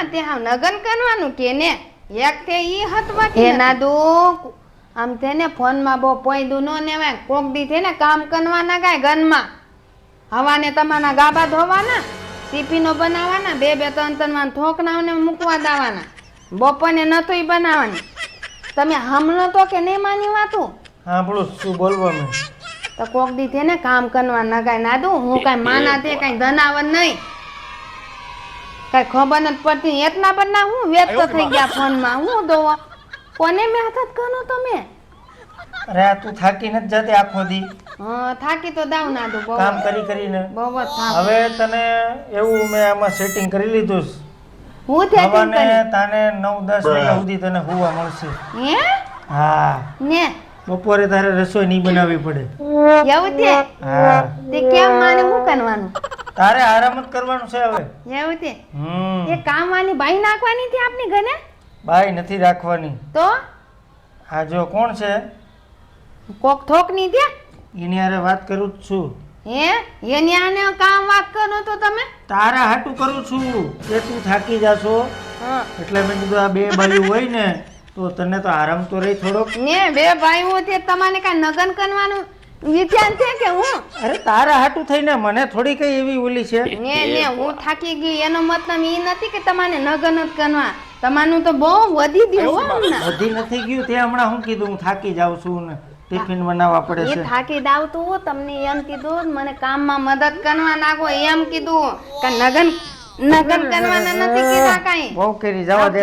તે હાવ નગન કરવાનું કે ને એક તે ઈ હતવા કે નાદુ આમ તેને ફોનમાં બહુ પોઈદું નો નેવાય કોક દી છે ને કામ કરવાના કાય ગનમાં હવાને તમારા ગાબા ધોવાના ટિફિનો બનાવવાના બે ત્રણ ત્રણ થોકનાઓને મૂકવા દાવાના બપોરને નતું ઈ બનાવવાની તમે હમણો તો કે નહીં માની વાતું હા બોલો શું બોલવા મેં તો કોક દી છે ને કામ કરવા નગાય નાદુ હું કાંઈ માના તે કાંઈ ધનાવર નહીં કાંઈ ખબર નથી પડતી એટલા બધા હું વ્યસ્ત થઈ ગયા ફોનમાં હું દોવા કોને મેં હાથ કરો તમે અરે આ તું થાકી નથી જતી આખો દી હા થાકી તો દાવ નાદુ બહુ કામ કરી કરીને બહુ જ થાક હવે તને એવું મેં આમાં સેટિંગ કરી લીધું છે. હું તે હવાને તાને 9-10 વાગ્યા સુધી તને હુવા મળશે હે હા ને બપોરે તારે રસોઈ નહીં બનાવવી પડે એવું તે હા તે કેમ માને હું કરવાનું તારે આરામ જ કરવાનું છે હવે એવું તે એ કામ વાળી બાઈ નાખવાની હતી આપની ઘરે બાઈ નથી રાખવાની તો આ જો કોણ છે કોક થોકની ત્યાં એની હારે વાત કરું જ છું હે એની આને કામ વાત કરો તો તમે તારા હાટું કરું છું કે તું થાકી જાશો હા એટલે મેં કીધું આ બે બાયું હોય ને તો તને તો આરામ તો રહી થોડોક ને બે ભાઈઓ છે તમારે કાંઈ નગન કરવાનું વિચાર છે કે હું અરે તારા હાટું થઈને મને થોડી કઈ એવી ઓલી છે ને હું થાકી ગઈ એનો મતલબ એ નથી કે તમારે નગન જ કરવા તમારું તો બહુ વધી ગયું હો હમણાં બધી નથી ગયું તે હમણાં હું કીધું હું થાકી જાઉં છું ને ટિફિન બનાવવા પડે એ છે થાકી દાવ તો તમને એમ કીધું મને કામમાં મદદ કરવા નાખો એમ કીધું કે નગન કરવાના નથી કીધા કાંઈ બહુ કરી જવા દે